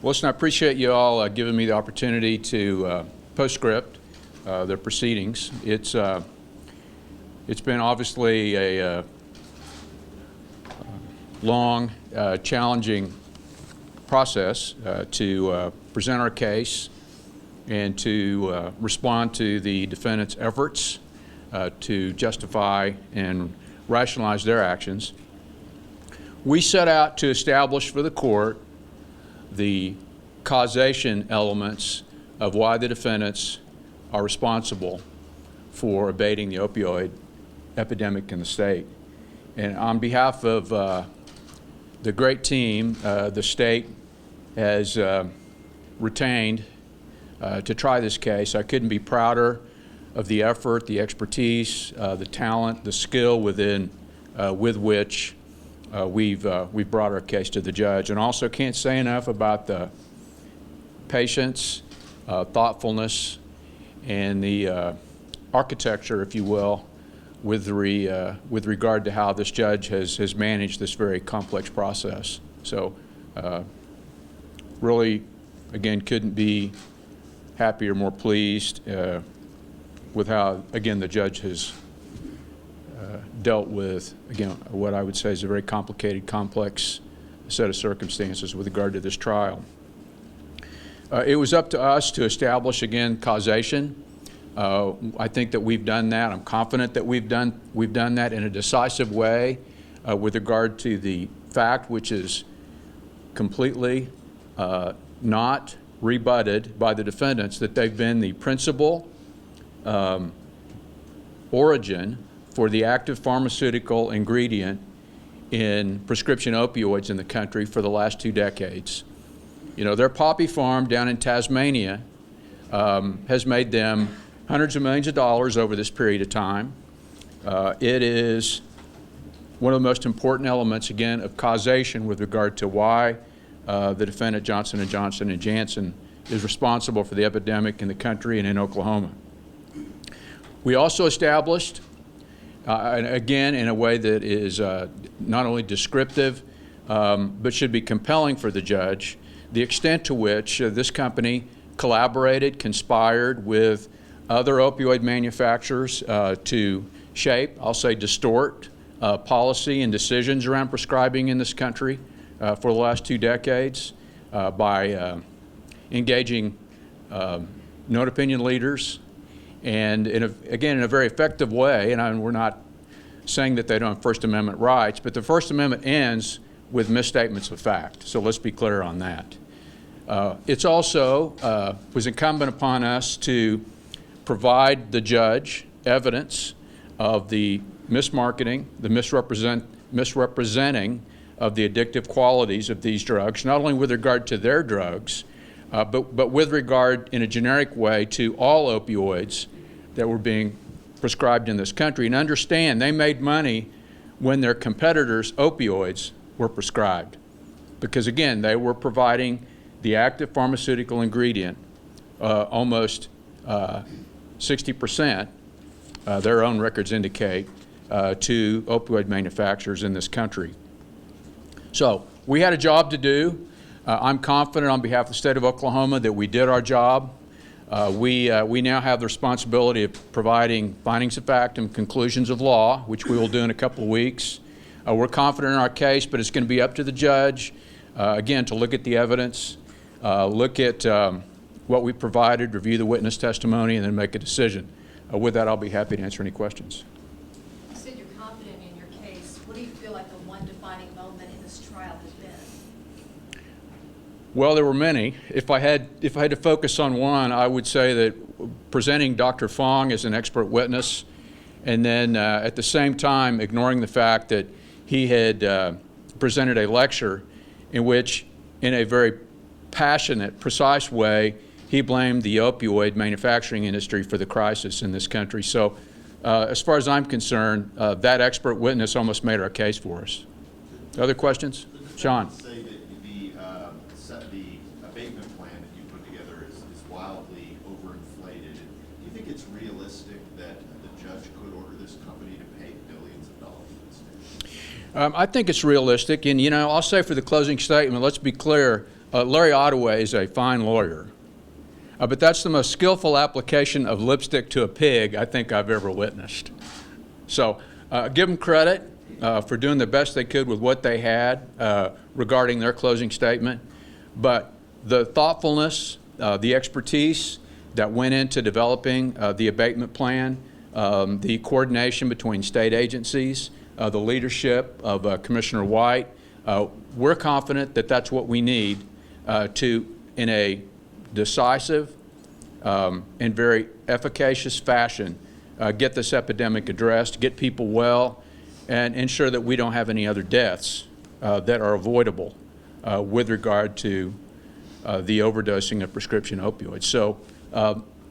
Listen, I appreciate you all giving me the opportunity to postscript the proceedings. It's been obviously a long, challenging process to present our case and to respond to the defendant's efforts to justify and rationalize their actions. We set out to establish for the court the causation elements of why the defendants are responsible for abating the opioid epidemic in the state. And on behalf of the great team the state has retained to try this case, I couldn't be prouder of the effort, the expertise, the talent, the skill with which we've brought our case to the judge. And also can't say enough about the patience, thoughtfulness, and the architecture, if you will, with regard to how this judge has managed this very complex process. So really, again, couldn't be happier, more pleased with how, again, the judge has dealt with, again, what I would say is a very complicated, complex set of circumstances with regard to this trial. It was up to us to establish, again, causation. I think that we've done that. I'm confident that we've done that in a decisive way with regard to the fact, which is completely not rebutted by the defendants, that they've been the principal origin for the active pharmaceutical ingredient in prescription opioids in the country for the last 2 decades. You know, their poppy farm down in Tasmania has made them hundreds of millions of dollars over this period of time. It is one of the most important elements, again, of causation with regard to why the defendant Johnson & Johnson and Janssen is responsible for the epidemic in the country and in Oklahoma. We also established, and again, in a way that is not only descriptive, but should be compelling for the judge, the extent to which this company collaborated, conspired with other opioid manufacturers to shape, I'll say distort, policy and decisions around prescribing in this country for the last 2 decades by engaging known opinion leaders, and again, in a very effective way. And we're not saying that they don't have First Amendment rights, but the First Amendment ends with misstatements of fact. So let's be clear on that. It's also was incumbent upon us to provide the judge evidence of the mismarketing, the misrepresenting of the addictive qualities of these drugs, not only with regard to their drugs, but with regard in a generic way to all opioids that were being prescribed in this country. And understand, they made money when their competitors' opioids were prescribed, because again, they were providing the active pharmaceutical ingredient, almost 60%, their own records indicate, to opioid manufacturers in this country. So we had a job to do. I'm confident on behalf of the state of Oklahoma that we did our job. We now have the responsibility of providing findings of fact and conclusions of law, which we will do in a couple of weeks. We're confident in our case, but it's going to be up to the judge, again, to look at the evidence, look at what we provided, review the witness testimony, and then make a decision. With that, I'll be happy to answer any questions. You said you're confident in your case. What do you feel like the one defining moment in this trial has been? Well, there were many. If I had to focus on one, I would say that presenting Dr. Fong as an expert witness, and then at the same time ignoring the fact that he had presented a lecture in which, in a very passionate, precise way, he blamed the opioid manufacturing industry for the crisis in this country. So as far as I'm concerned, that expert witness almost made our case for us. Other questions? Sean. Say that the abatement plan that you put together is wildly overinflated. Do you think it's realistic that the judge could order this company to pay billions of dollars? I think it's realistic, and I'll say for the closing statement, let's be clear, Larry Ottaway is a fine lawyer, but that's the most skillful application of lipstick to a pig I think I've ever witnessed. So give them credit for doing the best they could with what they had regarding their closing statement, but the thoughtfulness, the expertise that went into developing the abatement plan, the coordination between state agencies, the leadership of Commissioner White, we're confident that that's what we need to, in a decisive and very efficacious fashion, get this epidemic addressed, get people well, and ensure that we don't have any other deaths that are avoidable with regard to the overdosing of prescription opioids. So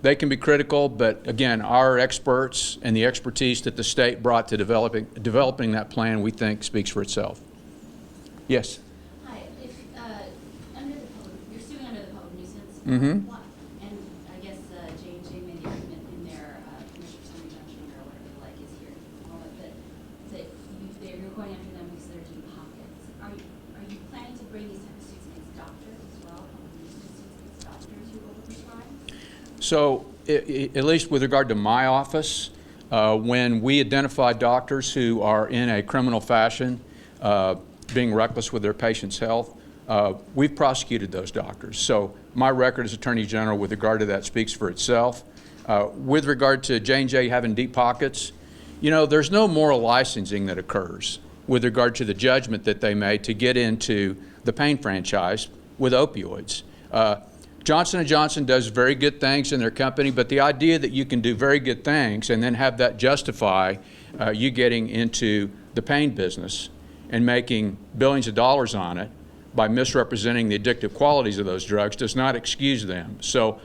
they can be critical, but again, our experts and the expertise that the state brought to developing that plan, we think speaks for itself. Yes? Hi, if, you're suing under the public nuisance. Mm-hmm. What? And I guess J&J made the argument in their commission for summary judgment or whatever the like is here, that you're going after them because they're deep pockets. Are you planning to bring these type of suits against doctors as well? Public nuisance suits against doctors who overprescribe? So, at least with regard to my office, when we identify doctors who are in a criminal fashion, being reckless with their patients' health, we've prosecuted those doctors. So my record as Attorney General with regard to that speaks for itself. With regard to J&J having deep pockets, there's no moral licensing that occurs with regard to the judgment that they made to get into the pain franchise with opioids. Johnson & Johnson does very good things in their company, but the idea that you can do very good things and then have that justify you getting into the pain business and making billions of dollars on it by misrepresenting the addictive qualities of those drugs does not excuse them. So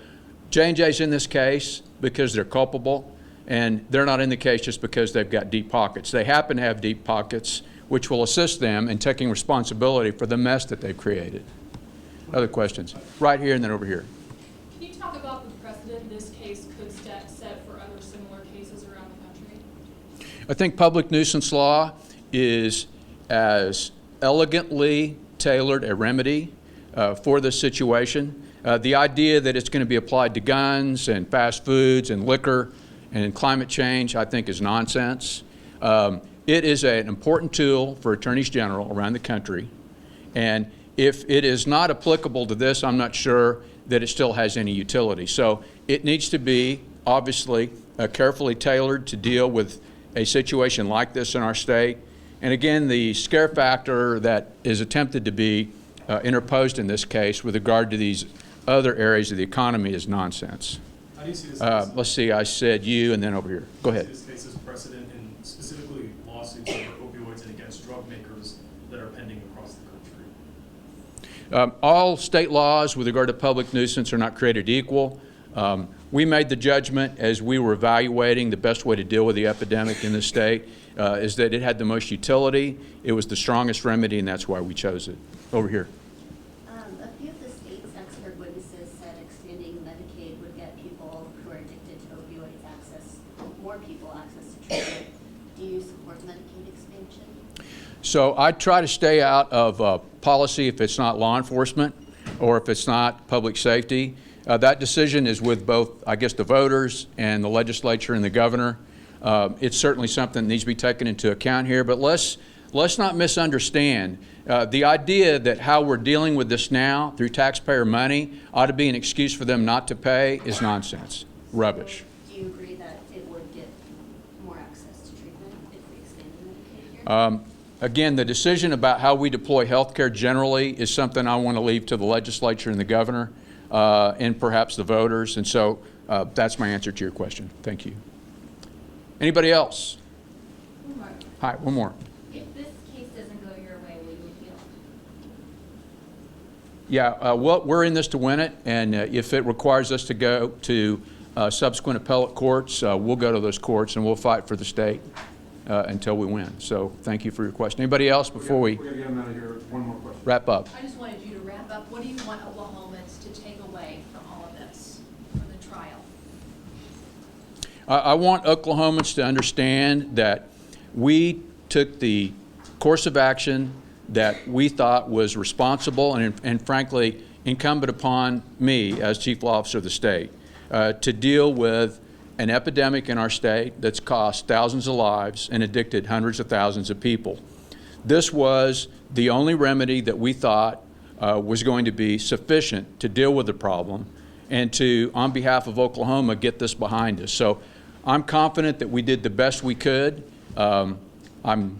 J&J's in this case because they're culpable, and they're not in the case just because they've got deep pockets. They happen to have deep pockets, which will assist them in taking responsibility for the mess that they've created. Other questions? Right here and then over here. Can you talk about the precedent this case could set for other similar cases around the country? I think public nuisance law is as elegantly tailored a remedy for this situation. The idea that it's going to be applied to guns and fast foods and liquor and climate change, I think, is nonsense. It is an important tool for attorneys general around the country, and if it is not applicable to this, I'm not sure that it still has any utility. So it needs to be, obviously, carefully tailored to deal with a situation like this in our state. And again, the scare factor that is attempted to be interposed in this case with regard to these other areas of the economy is nonsense. How do you see this case? Let's see, I said you and then over here. Go ahead. This case is precedent in specifically lawsuits over opioids and against drug makers that are pending across the country. All state laws with regard to public nuisance are not created equal. We made the judgment as we were evaluating the best way to deal with the epidemic in this state is that it had the most utility, it was the strongest remedy, and that's why we chose it. Over here. A few of the state's expert witnesses said extending Medicaid would get people who are addicted to opioids more people access to treatment. Do you support Medicaid expansion? So I try to stay out of policy if it's not law enforcement or if it's not public safety. That decision is with both, I guess, the voters and the legislature and the governor. It's certainly something that needs to be taken into account here, but let's not misunderstand. The idea that how we're dealing with this now through taxpayer money ought to be an excuse for them not to pay is nonsense, rubbish. Do you agree that it would get more access to treatment if we expanded Medicaid here? Again, the decision about how we deploy health care generally is something I want to leave to the legislature and the governor and perhaps the voters. And so that's my answer to your question. Thank you. Anybody else? One more. Hi, one more. If this case doesn't go your way, will you appeal? Yeah, we're in this to win it, and if it requires us to go to subsequent appellate courts, we'll go to those courts and we'll fight for the state until we win. So thank you for your question. Anybody else before we We're going to get him out of here. One more question. wrap up? I just wanted you to wrap up. What do you want Oklahomans to take away from all of this, from the trial? I want Oklahomans to understand that we took the course of action that we thought was responsible and frankly incumbent upon me as Chief Law Officer of the state to deal with an epidemic in our state that's cost thousands of lives and addicted hundreds of thousands of people. This was the only remedy that we thought was going to be sufficient to deal with the problem and to, on behalf of Oklahoma, get this behind us. So I'm confident that we did the best we could. I'm,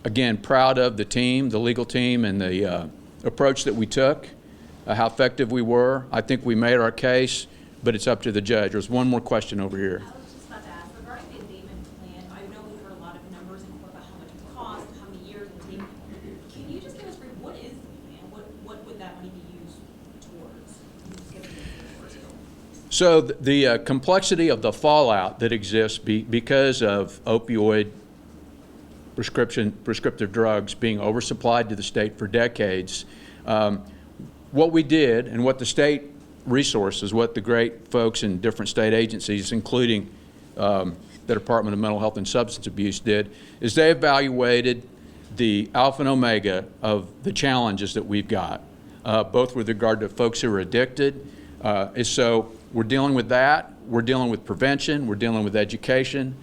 again, proud of the team, the legal team, and the approach that we took, how effective we were. I think we made our case, but it's up to the judge. There's one more question over here. I was just about to ask, regarding the abatement plan, I know we've heard a lot of numbers in court about how much it costs, how many years it will take. Can you just give us a brief, what is the plan? What would that money be used towards? So the complexity of the fallout that exists because of opioid prescriptive drugs being oversupplied to the state for decades, what we did and what the state resources, what the great folks in different state agencies, including the Department of Mental Health and Substance Abuse did, is they evaluated the alpha and omega of the challenges that we've got, both with regard to folks who are addicted. So we're dealing with that, we're dealing with prevention, we're dealing with education,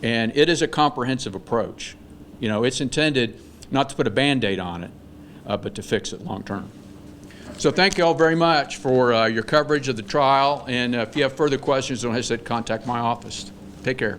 and it is a comprehensive approach. You know, it's intended not to put a Band-Aid on it, but to fix it long term. So thank you all very much for your coverage of the trial, and if you have further questions, don't hesitate to contact my office. Take care.